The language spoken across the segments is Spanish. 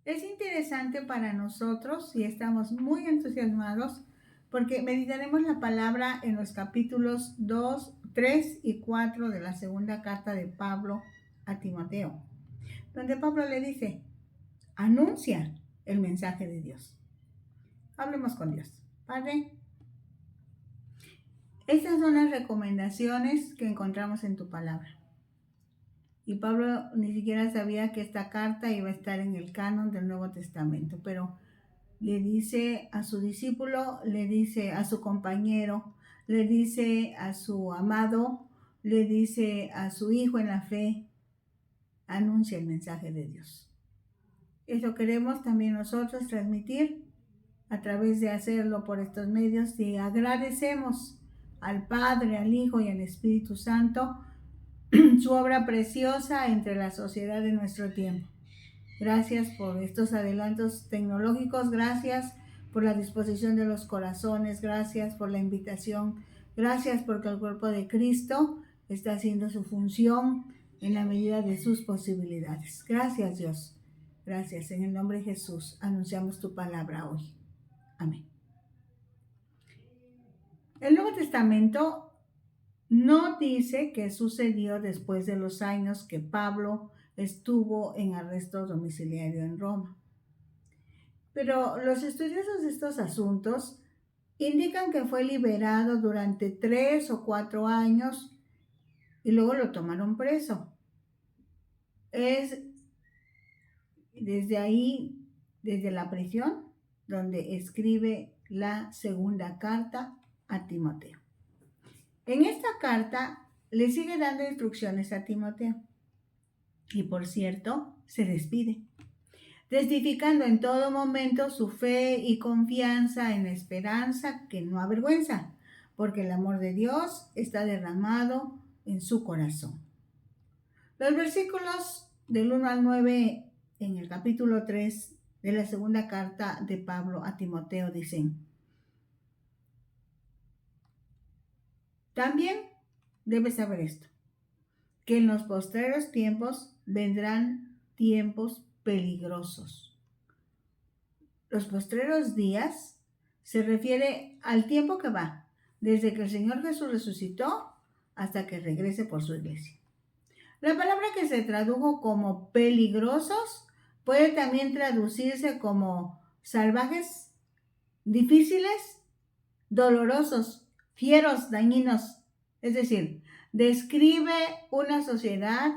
Es interesante para nosotros y estamos muy entusiasmados porque meditaremos la palabra en los capítulos 2, 3 y 4 de la segunda carta de Pablo a Timoteo, donde Pablo le dice, anuncia el mensaje de Dios. Hablemos con Dios. Padre, estas son las recomendaciones que encontramos en tu palabra. Y Pablo ni siquiera sabía que esta carta iba a estar en el canon del Nuevo Testamento, pero le dice a su discípulo, le dice a su compañero, le dice a su amado, le dice a su hijo en la fe, anuncia el mensaje de Dios. Eso queremos también nosotros transmitir a través de hacerlo por estos medios y agradecemos al Padre, al Hijo y al Espíritu Santo su obra preciosa entre la sociedad de nuestro tiempo. Gracias por estos adelantos tecnológicos, gracias por la disposición de los corazones, gracias por la invitación, gracias porque el cuerpo de Cristo está haciendo su función en la medida de sus posibilidades. Gracias, Dios. Gracias. En el nombre de Jesús anunciamos tu palabra hoy. Amén. El Nuevo Testamento no dice qué sucedió después de los años que Pablo estuvo en arresto domiciliario en Roma. Pero los estudiosos de estos asuntos indican que fue liberado durante 3 o 4 años y luego lo tomaron preso. Es desde ahí, desde la prisión, donde escribe la segunda carta a Timoteo. En esta carta le sigue dando instrucciones a Timoteo y, por cierto, se despide, testificando en todo momento su fe y confianza en la esperanza que no avergüenza, porque el amor de Dios está derramado en su corazón. Los versículos del 1 al 9 en el capítulo 3 de la segunda carta de Pablo a Timoteo dicen: también debes saber esto, que en los postreros tiempos vendrán tiempos peligrosos. Los postreros días se refiere al tiempo que va desde que el Señor Jesús resucitó hasta que regrese por su iglesia. La palabra que se tradujo como peligrosos puede también traducirse como salvajes, difíciles, dolorosos, fieros, dañinos. Es decir, describe una sociedad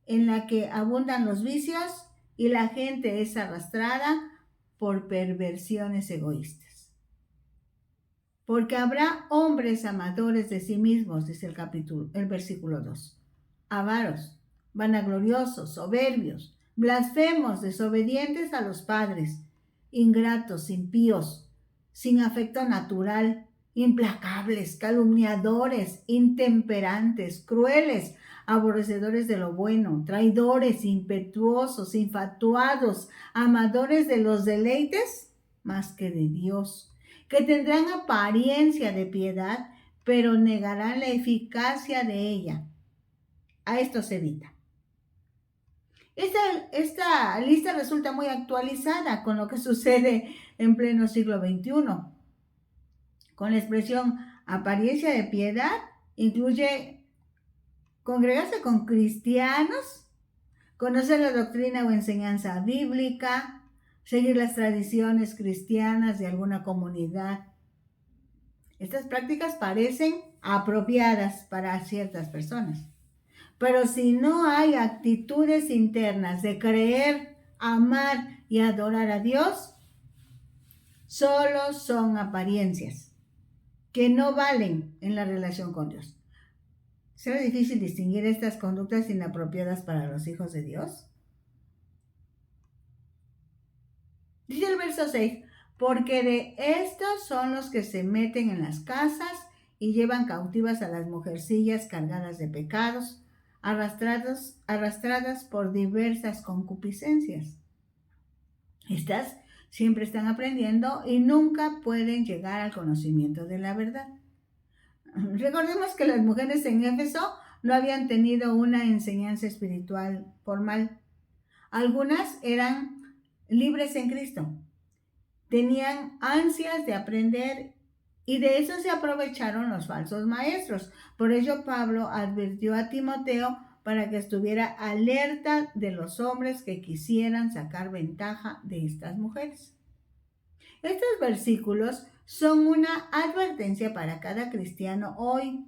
en la que abundan los vicios y la gente es arrastrada por perversiones egoístas. Porque habrá hombres amadores de sí mismos, dice el versículo 2, avaros, vanagloriosos, soberbios, blasfemos, desobedientes a los padres, ingratos, impíos, sin afecto natural, implacables, calumniadores, intemperantes, crueles, aborrecedores de lo bueno, traidores, impetuosos, infatuados, amadores de los deleites más que de Dios, que tendrán apariencia de piedad, pero negarán la eficacia de ella. A esto se evita. Esta lista resulta muy actualizada con lo que sucede en pleno siglo XXI. Con la expresión apariencia de piedad, incluye congregarse con cristianos, conocer la doctrina o enseñanza bíblica, seguir las tradiciones cristianas de alguna comunidad. Estas prácticas parecen apropiadas para ciertas personas. Pero si no hay actitudes internas de creer, amar y adorar a Dios, solo son apariencias que no valen en la relación con Dios. ¿Será difícil distinguir estas conductas inapropiadas para los hijos de Dios? Dice el verso 6, porque de estos son los que se meten en las casas y llevan cautivas a las mujercillas cargadas de pecados, arrastradas por diversas concupiscencias. Estas siempre están aprendiendo y nunca pueden llegar al conocimiento de la verdad. Recordemos que las mujeres en Éfeso no habían tenido una enseñanza espiritual formal. Algunas eran libres en Cristo. Tenían ansias de aprender y de eso se aprovecharon los falsos maestros. Por ello Pablo advirtió a Timoteo para que estuviera alerta de los hombres que quisieran sacar ventaja de estas mujeres. Estos versículos son una advertencia para cada cristiano hoy,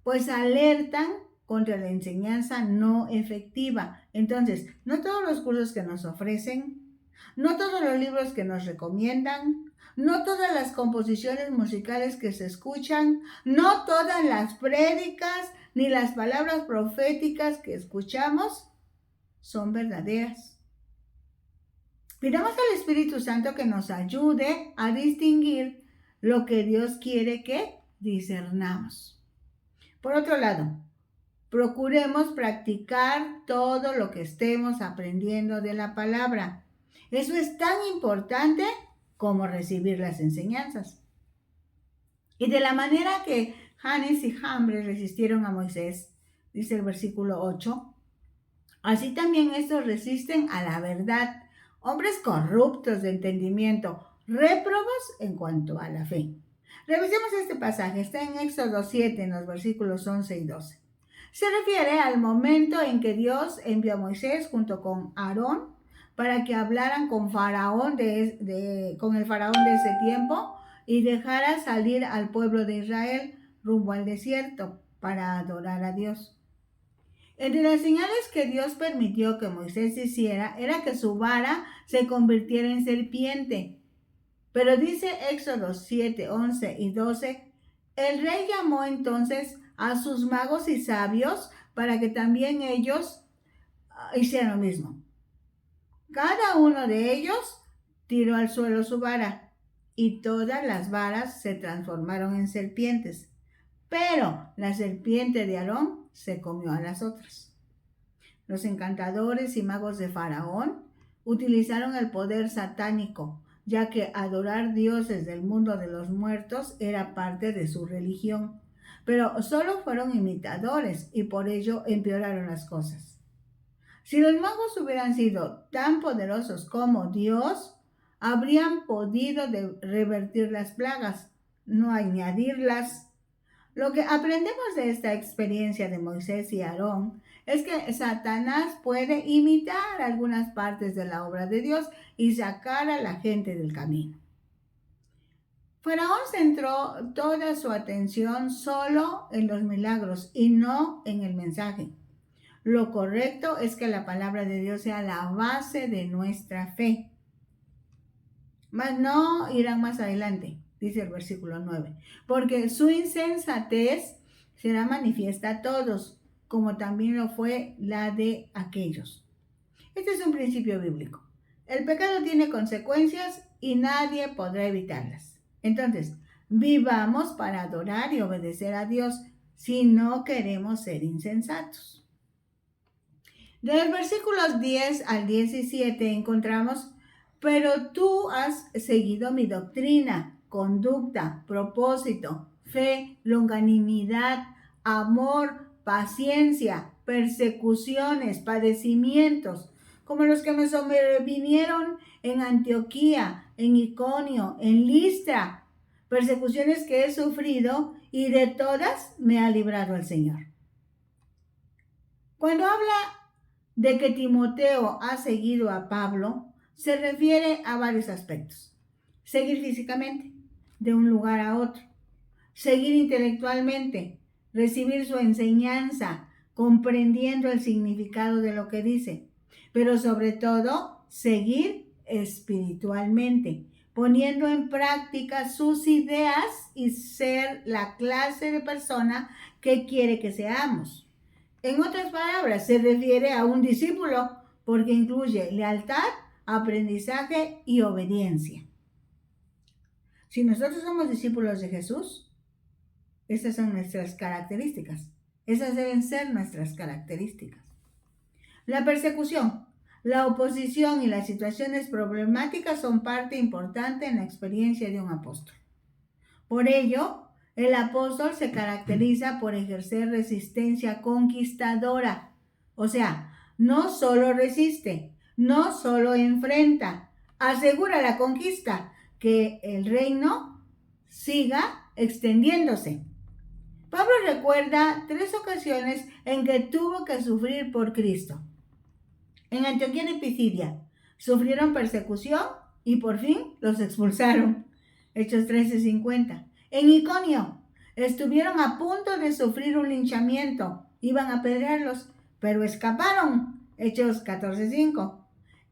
pues alertan contra la enseñanza no efectiva. Entonces, no todos los cursos que nos ofrecen, no todos los libros que nos recomiendan, no todas las composiciones musicales que se escuchan, no todas las prédicas ni las palabras proféticas que escuchamos son verdaderas. Pidamos al Espíritu Santo que nos ayude a distinguir lo que Dios quiere que discernamos. Por otro lado, procuremos practicar todo lo que estemos aprendiendo de la palabra. Eso es tan importante como recibir las enseñanzas. Y de la manera que Janes y Jambres resistieron a Moisés, dice el versículo 8, así también estos resisten a la verdad, hombres corruptos de entendimiento, réprobos en cuanto a la fe. Revisemos este pasaje, está en Éxodo 7, en los versículos 11 y 12. Se refiere al momento en que Dios envió a Moisés junto con Aarón para que hablaran con el faraón de ese tiempo y dejara salir al pueblo de Israel rumbo al desierto para adorar a Dios. Entre las señales que Dios permitió que Moisés hiciera era que su vara se convirtiera en serpiente. Pero dice Éxodo 7, 11 y 12, el rey llamó entonces a sus magos y sabios para que también ellos hicieran lo mismo. Cada uno de ellos tiró al suelo su vara y todas las varas se transformaron en serpientes. Pero la serpiente de Aarón se comió a las otras. Los encantadores y magos de Faraón utilizaron el poder satánico, ya que adorar dioses del mundo de los muertos era parte de su religión. Pero solo fueron imitadores y por ello empeoraron las cosas. Si los magos hubieran sido tan poderosos como Dios, habrían podido revertir las plagas, no añadirlas. Lo que aprendemos de esta experiencia de Moisés y Aarón es que Satanás puede imitar algunas partes de la obra de Dios y sacar a la gente del camino. Faraón centró toda su atención solo en los milagros y no en el mensaje. Lo correcto es que la palabra de Dios sea la base de nuestra fe. Mas no irán más adelante, dice el versículo 9, porque su insensatez será manifiesta a todos, como también lo fue la de aquellos. Este es un principio bíblico. El pecado tiene consecuencias y nadie podrá evitarlas. Entonces, vivamos para adorar y obedecer a Dios si no queremos ser insensatos. De los versículos 10 al 17 encontramos, pero tú has seguido mi doctrina, conducta, propósito, fe, longanimidad, amor, paciencia, persecuciones, padecimientos, como los que me sobrevinieron en Antioquía, en Iconio, en Listra, persecuciones que he sufrido y de todas me ha librado el Señor. Cuando habla de que Timoteo ha seguido a Pablo, se refiere a varios aspectos. Seguir físicamente, de un lugar a otro. Seguir intelectualmente, recibir su enseñanza, comprendiendo el significado de lo que dice. Pero sobre todo, seguir espiritualmente, poniendo en práctica sus ideas y ser la clase de persona que quiere que seamos. En otras palabras, se refiere a un discípulo porque incluye lealtad, aprendizaje y obediencia. Si nosotros somos discípulos de Jesús, estas son nuestras características. Esas deben ser nuestras características. La persecución, la oposición y las situaciones problemáticas son parte importante en la experiencia de un apóstol. Por ello, el apóstol se caracteriza por ejercer resistencia conquistadora. O sea, no solo resiste, no solo enfrenta, asegura la conquista, que el reino siga extendiéndose. Pablo recuerda 3 ocasiones en que tuvo que sufrir por Cristo. En Antioquía de Pisidia sufrieron persecución y por fin los expulsaron. Hechos 13:50. En Iconio estuvieron a punto de sufrir un linchamiento. Iban a apedrearlos, pero escaparon. Hechos 14:5.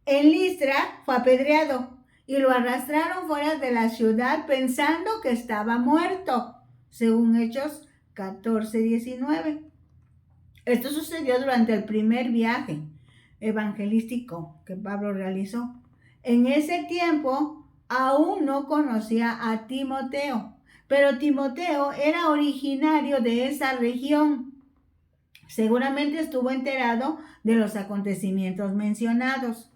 En Listra fue apedreado y lo arrastraron fuera de la ciudad pensando que estaba muerto, según Hechos 14:19. Esto sucedió durante el primer viaje evangelístico que Pablo realizó. En ese tiempo aún no conocía a Timoteo, pero Timoteo era originario de esa región. Seguramente estuvo enterado de los acontecimientos mencionados.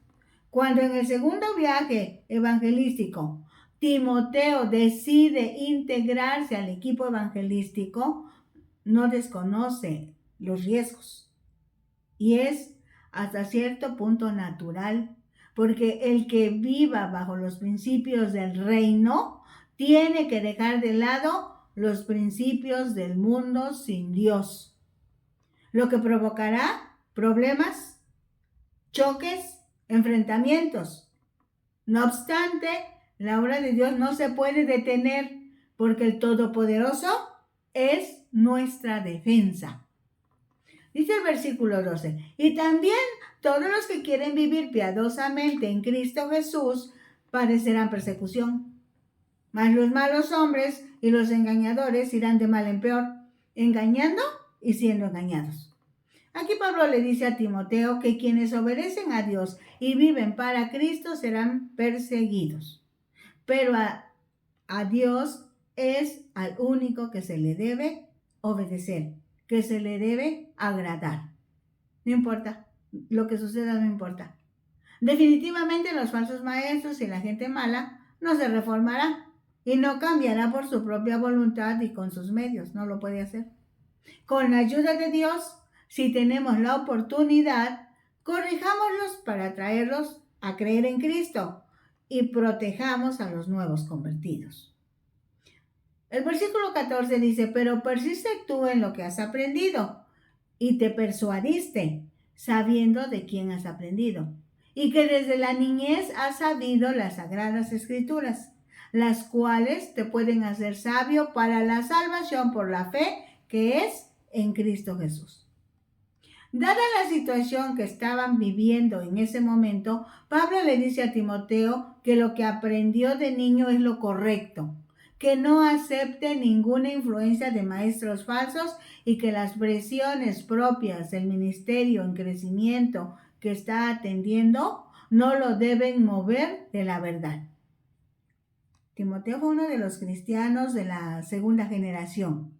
Cuando en el segundo viaje evangelístico Timoteo decide integrarse al equipo evangelístico, no desconoce los riesgos. Y es hasta cierto punto natural, porque el que viva bajo los principios del reino tiene que dejar de lado los principios del mundo sin Dios, lo que provocará problemas, choques, enfrentamientos. No obstante, la obra de Dios no se puede detener porque el Todopoderoso es nuestra defensa. Dice el versículo 12, y también todos los que quieren vivir piadosamente en Cristo Jesús padecerán persecución. Mas los malos hombres y los engañadores irán de mal en peor, engañando y siendo engañados. Aquí Pablo le dice a Timoteo que quienes obedecen a Dios y viven para Cristo serán perseguidos. Pero a Dios es al único que se le debe obedecer, que se le debe agradar. No importa, lo que suceda no importa. Definitivamente los falsos maestros y la gente mala no se reformará y no cambiará por su propia voluntad y con sus medios, no lo puede hacer. Con la ayuda de Dios, si tenemos la oportunidad, corrijámoslos para traerlos a creer en Cristo y protejamos a los nuevos convertidos. El versículo 14 dice, pero persiste tú en lo que has aprendido y te persuadiste, sabiendo de quién has aprendido, y que desde la niñez has sabido las sagradas escrituras, las cuales te pueden hacer sabio para la salvación por la fe que es en Cristo Jesús. Dada la situación que estaban viviendo en ese momento, Pablo le dice a Timoteo que lo que aprendió de niño es lo correcto, que no acepte ninguna influencia de maestros falsos y que las presiones propias del ministerio en crecimiento que está atendiendo no lo deben mover de la verdad. Timoteo fue uno de los cristianos de la segunda generación.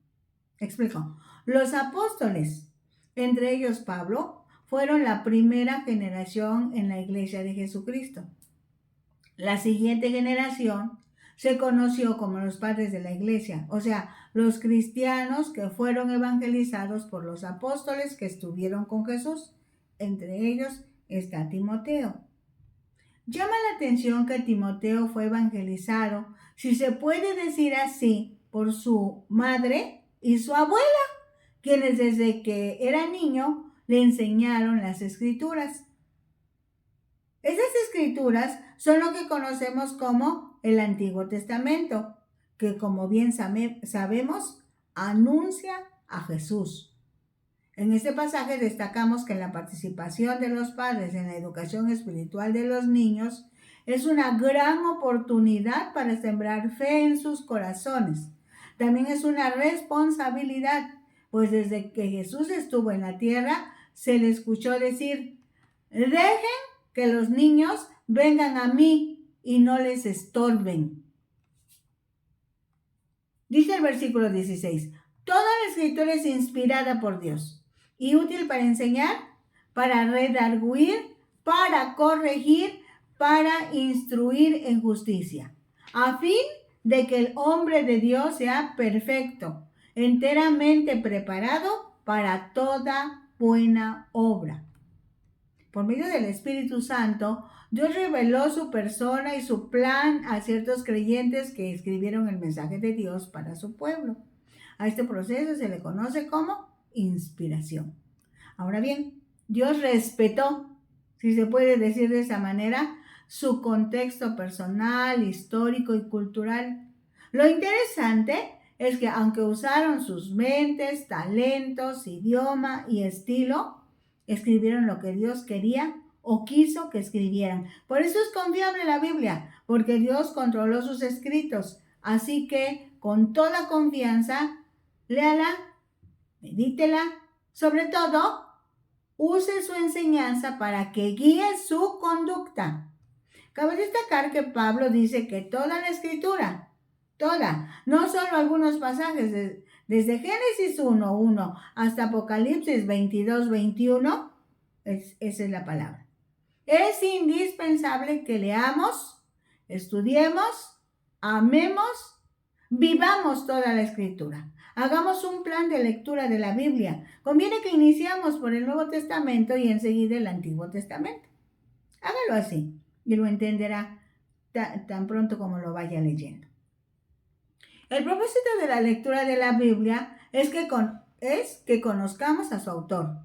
Explico. Los apóstoles, entre ellos Pablo, fueron la primera generación en la iglesia de Jesucristo. La siguiente generación se conoció como los padres de la iglesia, o sea, los cristianos que fueron evangelizados por los apóstoles que estuvieron con Jesús. Entre ellos está Timoteo. Llama la atención que Timoteo fue evangelizado, si se puede decir así, por su madre y su abuela, quienes desde que era niño le enseñaron las escrituras. Esas escrituras son lo que conocemos como el Antiguo Testamento, que como bien sabemos, anuncia a Jesús. En este pasaje destacamos que la participación de los padres en la educación espiritual de los niños es una gran oportunidad para sembrar fe en sus corazones. También es una responsabilidad, pues desde que Jesús estuvo en la tierra, se le escuchó decir, dejen que los niños vengan a mí y no les estorben. Dice el versículo 16, toda la escritura es inspirada por Dios y útil para enseñar, para redarguir, para corregir, para instruir en justicia, a fin de que el hombre de Dios sea perfecto, enteramente preparado para toda buena obra. por medio del Espíritu Santo, Dios reveló su persona y su plan a ciertos creyentes que escribieron el mensaje de Dios para su pueblo. A este proceso se le conoce como inspiración. Ahora bien, Dios respetó, si se puede decir de esa manera, su contexto personal, histórico y cultural. Lo interesante es que aunque usaron sus mentes, talentos, idioma y estilo, escribieron lo que Dios quería o quiso que escribieran. Por eso es confiable la Biblia, porque Dios controló sus escritos. Así que, con toda confianza, léala, medítela, sobre todo, use su enseñanza para que guíe su conducta. Cabe destacar que Pablo dice que toda la escritura, no solo algunos pasajes, desde Génesis 1:1 hasta Apocalipsis 22:21, esa es la palabra. Es indispensable que leamos, estudiemos, amemos, vivamos toda la escritura. Hagamos un plan de lectura de la Biblia. Conviene que iniciamos por el Nuevo Testamento y enseguida el Antiguo Testamento. Hágalo así y lo entenderá tan pronto como lo vaya leyendo. El propósito de la lectura de la Biblia es que conozcamos a su autor,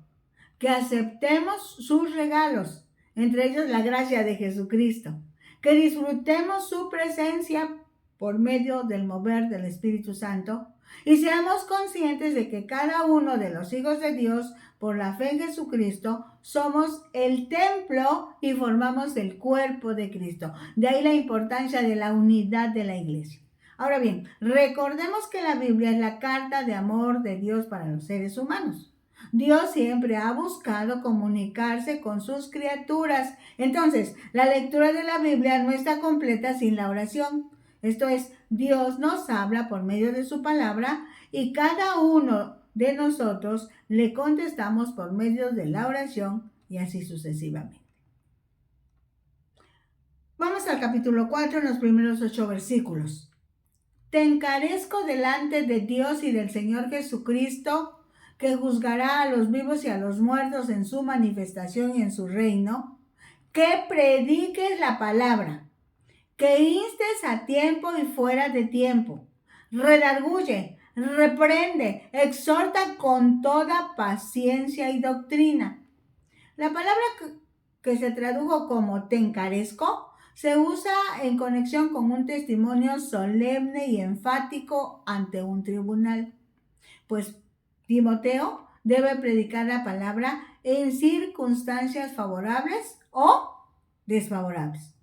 que aceptemos sus regalos, entre ellos la gracia de Jesucristo, que disfrutemos su presencia por medio del mover del Espíritu Santo y seamos conscientes de que cada uno de los hijos de Dios, por la fe en Jesucristo, somos el templo y formamos el cuerpo de Cristo. De ahí la importancia de la unidad de la iglesia. Ahora bien, recordemos que la Biblia es la carta de amor de Dios para los seres humanos. Dios siempre ha buscado comunicarse con sus criaturas. Entonces, la lectura de la Biblia no está completa sin la oración. Esto es, Dios nos habla por medio de su palabra y cada uno de nosotros le contestamos por medio de la oración y así sucesivamente. Vamos al capítulo 4 en los primeros 8 versículos. Te encarezco delante de Dios y del Señor Jesucristo, que juzgará a los vivos y a los muertos en su manifestación y en su reino, que prediques la palabra, que instes a tiempo y fuera de tiempo, redarguye, reprende, exhorta con toda paciencia y doctrina. La palabra que se tradujo como te encarezco se usa en conexión con un testimonio solemne y enfático ante un tribunal. Pues Timoteo debe predicar la palabra en circunstancias favorables o desfavorables.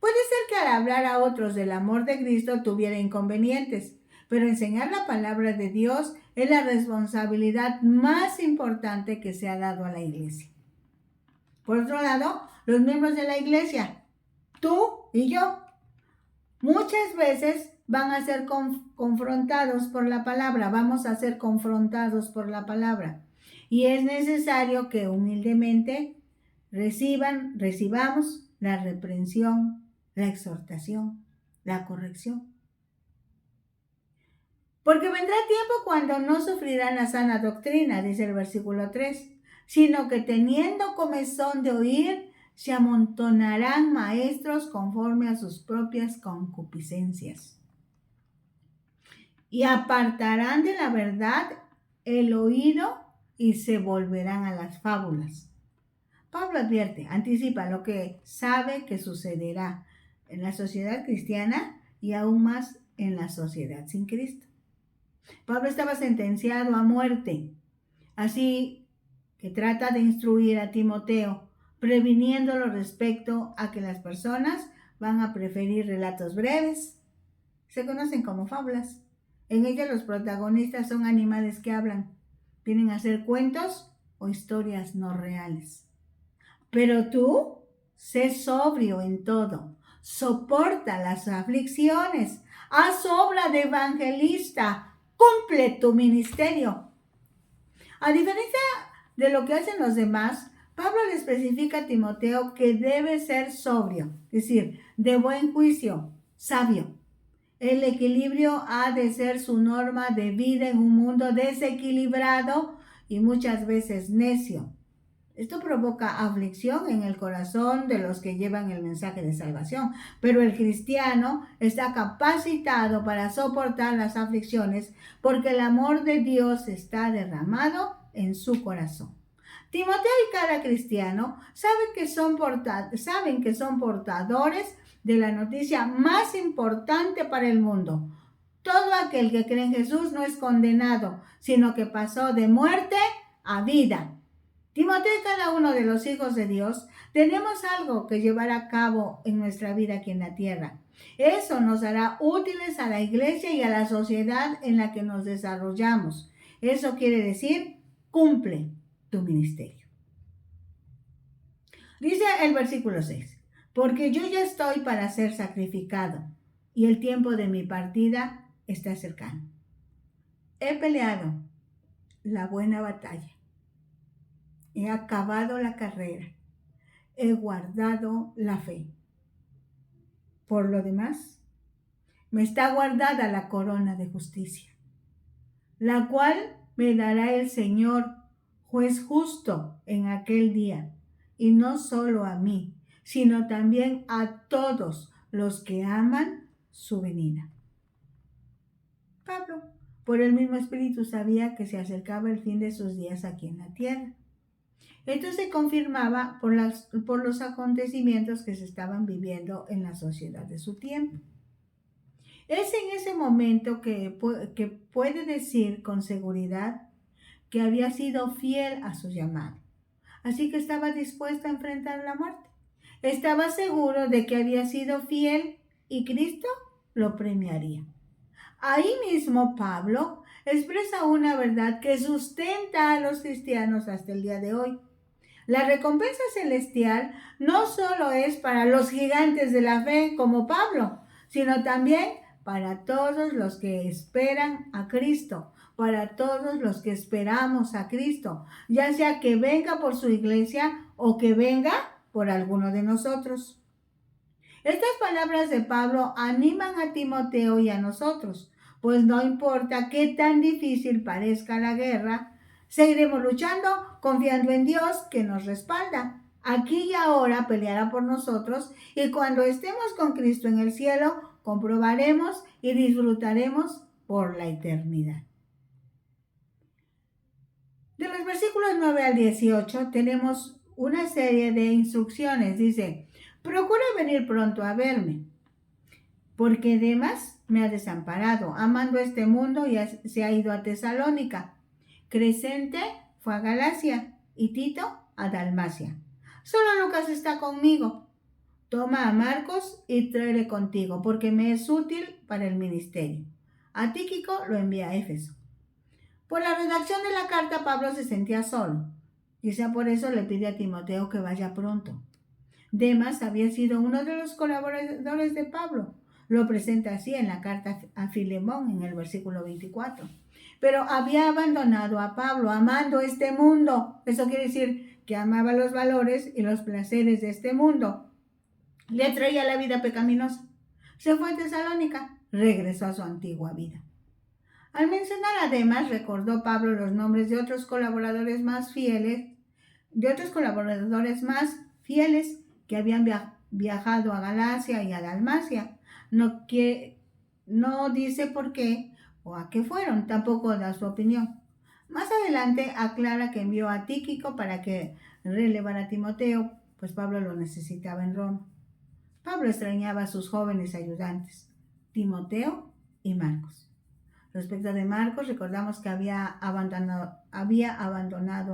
Puede ser que al hablar a otros del amor de Cristo tuviera inconvenientes, pero enseñar la palabra de Dios es la responsabilidad más importante que se ha dado a la iglesia. Por otro lado, los miembros de la iglesia, tú y yo, muchas veces van a ser confrontados por la palabra, vamos a ser confrontados por la palabra. Y es necesario que humildemente recibamos la reprensión, la exhortación, la corrección. Porque vendrá tiempo cuando no sufrirán la sana doctrina, dice el versículo 3, sino que teniendo comezón de oír, se amontonarán maestros conforme a sus propias concupiscencias. Y apartarán de la verdad el oído y se volverán a las fábulas. Pablo advierte, anticipa lo que sabe que sucederá en la sociedad cristiana y aún más en la sociedad sin Cristo. Pablo estaba sentenciado a muerte, así que trata de instruir a Timoteo, previniéndolo respecto a que las personas van a preferir relatos breves. Se conocen como fábulas. En ellas los protagonistas son animales que hablan. Vienen a ser cuentos o historias no reales. Pero tú, sé sobrio en todo. Soporta las aflicciones. Haz obra de evangelista. Cumple tu ministerio. A diferencia de lo que hacen los demás, Pablo le especifica a Timoteo que debe ser sobrio, es decir, de buen juicio, sabio. El equilibrio ha de ser su norma de vida en un mundo desequilibrado y muchas veces necio. Esto provoca aflicción en el corazón de los que llevan el mensaje de salvación, pero el cristiano está capacitado para soportar las aflicciones porque el amor de Dios está derramado en su corazón. Timoteo y cada cristiano saben que son portadores de la noticia más importante para el mundo. Todo aquel que cree en Jesús no es condenado, sino que pasó de muerte a vida. Timoteo y cada uno de los hijos de Dios tenemos algo que llevar a cabo en nuestra vida aquí en la tierra. Eso nos hará útiles a la iglesia y a la sociedad en la que nos desarrollamos. Eso quiere decir, cumple tu ministerio. Dice el versículo 6, porque yo ya estoy para ser sacrificado y el tiempo de mi partida está cercano. He peleado la buena batalla. He acabado la carrera. He guardado la fe. Por lo demás, me está guardada la corona de justicia, la cual me dará el Señor, juez justo, en aquel día, y no solo a mí, sino también a todos los que aman su venida. Pablo, por el mismo Espíritu, sabía que se acercaba el fin de sus días aquí en la tierra. Esto se confirmaba por los acontecimientos que se estaban viviendo en la sociedad de su tiempo. Es en ese momento que puede decir con seguridad que había sido fiel a su llamado. Así que estaba dispuesto a enfrentar la muerte. Estaba seguro de que había sido fiel y Cristo lo premiaría. Ahí mismo Pablo expresa una verdad que sustenta a los cristianos hasta el día de hoy. La recompensa celestial no solo es para los gigantes de la fe como Pablo, sino también para todos los que esperan a Cristo, para todos los que esperamos a Cristo, ya sea que venga por su iglesia o que venga por alguno de nosotros. Estas palabras de Pablo animan a Timoteo y a nosotros, pues no importa qué tan difícil parezca la guerra, seguiremos luchando confiando en Dios que nos respalda. Aquí y ahora peleará por nosotros y cuando estemos con Cristo en el cielo, comprobaremos y disfrutaremos por la eternidad. De los versículos 9 al 18 tenemos una serie de instrucciones. Dice, procura venir pronto a verme, porque Demas me ha desamparado, amando este mundo y se ha ido a Tesalónica. Crescente fue a Galacia y Tito a Dalmacia. Solo Lucas está conmigo. Toma a Marcos y tráele contigo, porque me es útil para el ministerio. A Tíquico lo envía a Éfeso. Por la redacción de la carta, Pablo se sentía solo. Quizá por eso le pide a Timoteo que vaya pronto. Demas había sido uno de los colaboradores de Pablo. Lo presenta así en la carta a Filemón en el versículo 24. Pero había abandonado a Pablo amando este mundo. Eso quiere decir que amaba los valores y los placeres de este mundo. Le atraía la vida pecaminosa. Se fue a Tesalónica. Regresó a su antigua vida. Al mencionar a Demas, recordó Pablo los nombres de otros colaboradores más fieles, que habían viajado a Galacia y a Dalmacia. No dice por qué o a qué fueron, tampoco da su opinión. Más adelante aclara que envió a Tíquico para que relevara a Timoteo, pues Pablo lo necesitaba en Roma. Pablo extrañaba a sus jóvenes ayudantes, Timoteo y Marcos. Respecto de Marcos, recordamos que había abandonado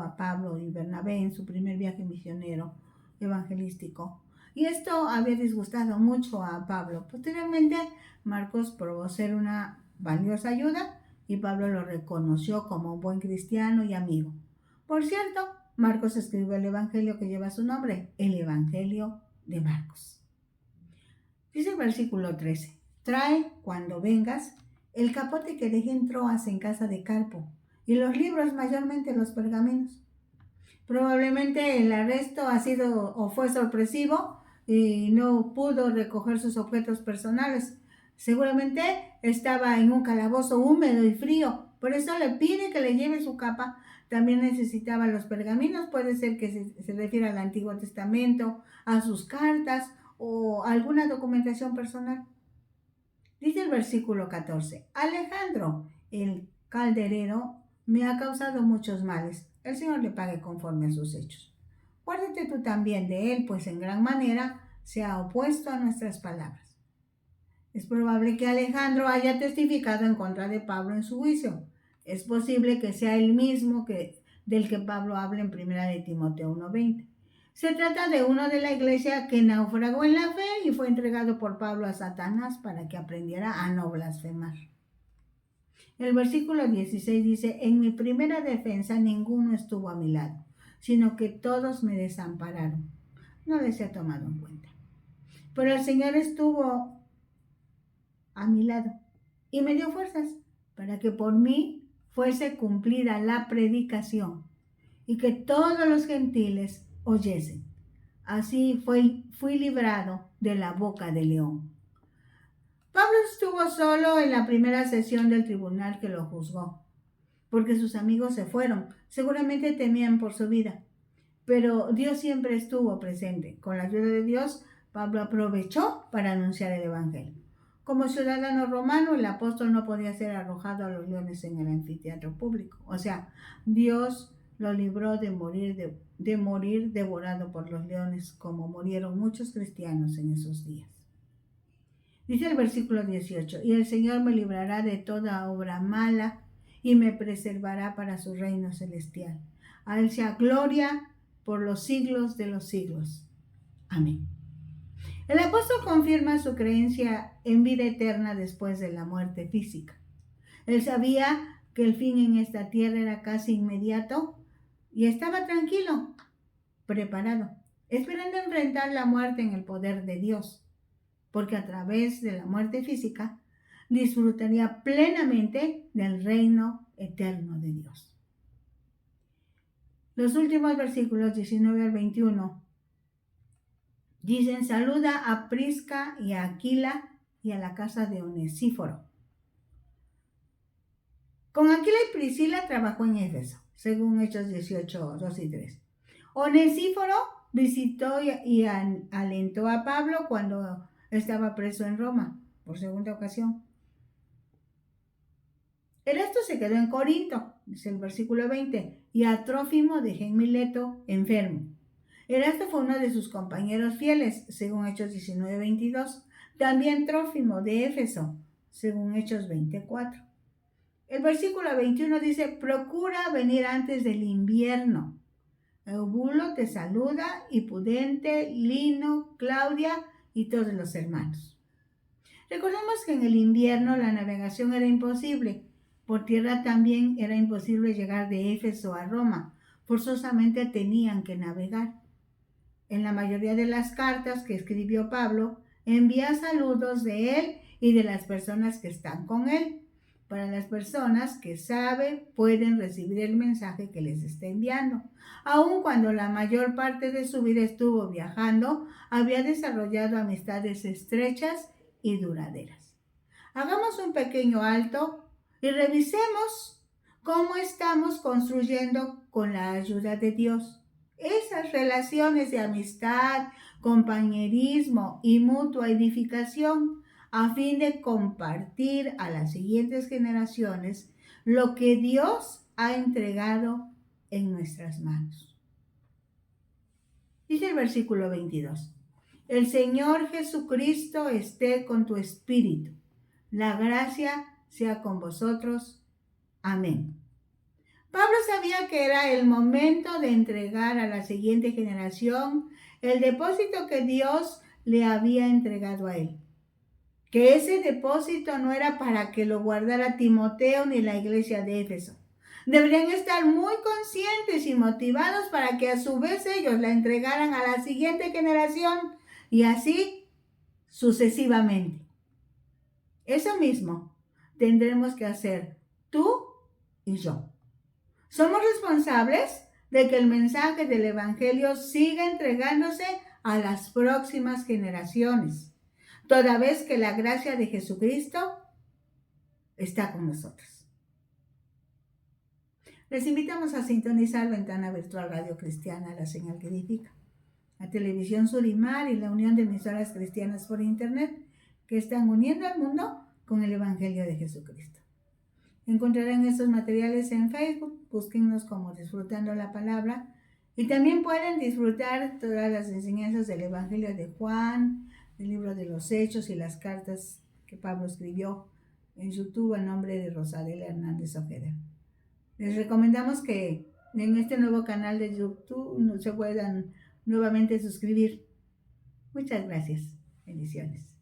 a Pablo y Bernabé en su primer viaje misionero evangelístico. Y esto había disgustado mucho a Pablo. Posteriormente, Marcos probó ser una valiosa ayuda y Pablo lo reconoció como un buen cristiano y amigo. Por cierto, Marcos escribió el evangelio que lleva su nombre, el Evangelio de Marcos. Dice el versículo 13, trae cuando vengas el capote que dejé en Troas en casa de Carpo y los libros, mayormente los pergaminos. Probablemente el arresto fue sorpresivo y no pudo recoger sus objetos personales. Seguramente estaba en un calabozo húmedo y frío, por eso le pide que le lleve su capa. también necesitaba los pergaminos. Puede ser que se refiera al Antiguo Testamento, a sus cartas o alguna documentación personal. Dice el versículo 14: Alejandro, el calderero, me ha causado muchos males. El Señor le pague conforme a sus hechos. Guárdate tú también de él, pues en gran manera se ha opuesto a nuestras palabras. Es probable que Alejandro haya testificado en contra de Pablo en su juicio. Es posible que sea el mismo del que Pablo habla en 1 de Timoteo 1:20. Se trata de uno de la iglesia que naufragó en la fe y fue entregado por Pablo a Satanás para que aprendiera a no blasfemar. El versículo 16 dice: En mi primera defensa ninguno estuvo a mi lado, sino que todos me desampararon. No les he tomado en cuenta. Pero el Señor estuvo a mi lado y me dio fuerzas para que por mí fuese cumplida la predicación y que todos los gentiles oyesen. Así fui librado de la boca del león. Pablo estuvo solo en la primera sesión del tribunal que lo juzgó, porque sus amigos se fueron. Seguramente temían por su vida, pero Dios siempre estuvo presente. Con la ayuda de Dios, Pablo aprovechó para anunciar el evangelio. Como ciudadano romano, el apóstol no podía ser arrojado a los leones en el anfiteatro público. O sea, Dios lo libró de morir devorado por los leones, como murieron muchos cristianos en esos días. Dice el versículo 18: Y el Señor me librará de toda obra mala y me preservará para su reino celestial. A Él sea gloria por los siglos de los siglos. Amén. El apóstol confirma su creencia en vida eterna después de la muerte física. Él sabía que el fin en esta tierra era casi inmediato y estaba tranquilo, preparado, esperando enfrentar la muerte en el poder de Dios, porque a través de la muerte física disfrutaría plenamente del reino eterno de Dios. Los últimos versículos 19 al 21 dicen: Saluda a Prisca y a Aquila y a la casa de Onesíforo. Con Aquila y Priscila trabajó en Éfeso, según Hechos 18, 2 y 3. Onesíforo visitó y alentó a Pablo cuando estaba preso en Roma, por segunda ocasión. Erasto se quedó en Corinto, dice el versículo 20, y a Trófimo dejé en Mileto enfermo. Erasto fue uno de sus compañeros fieles, según Hechos 19, 22. También Trófimo de Éfeso, según Hechos 24. El versículo 21 dice: Procura venir antes del invierno. Eubulo te saluda, y Pudente, Lino, Claudia y todos los hermanos. Recordemos que en el invierno la navegación era imposible. Por tierra también era imposible llegar de Éfeso a Roma. Forzosamente tenían que navegar. En la mayoría de las cartas que escribió Pablo, envía saludos de él y de las personas que están con él. Para las personas que saben, pueden recibir el mensaje que les está enviando. Aun cuando la mayor parte de su vida estuvo viajando, había desarrollado amistades estrechas y duraderas. Hagamos un pequeño alto y revisemos cómo estamos construyendo, con la ayuda de Dios, esas relaciones de amistad, compañerismo y mutua edificación, a fin de compartir a las siguientes generaciones lo que Dios ha entregado en nuestras manos. Dice el versículo 22: El Señor Jesucristo esté con tu espíritu. La gracia sea con vosotros. Amén. Pablo sabía que era el momento de entregar a la siguiente generación el depósito que Dios le había entregado a él. Que ese depósito no era para que lo guardara Timoteo ni la iglesia de Éfeso. Deberían estar muy conscientes y motivados para que a su vez ellos la entregaran a la siguiente generación, y así sucesivamente. Eso mismo tendremos que hacer tú y yo. Somos responsables de que el mensaje del Evangelio siga entregándose a las próximas generaciones, toda vez que la gracia de Jesucristo está con nosotros. Les invitamos a sintonizar Ventana Virtual Radio Cristiana, la señal que edifica, la Televisión Surimar y la Unión de Emisoras Cristianas por Internet, que están uniendo al mundo con el Evangelio de Jesucristo. Encontrarán estos materiales en Facebook, búsquennos como Disfrutando la Palabra, y también pueden disfrutar todas las enseñanzas del Evangelio de Juan, del libro de los Hechos y las cartas que Pablo escribió en YouTube a nombre de Rosadela Hernández Ojeda. Les recomendamos que en este nuevo canal de YouTube se puedan nuevamente suscribir. Muchas gracias. Bendiciones.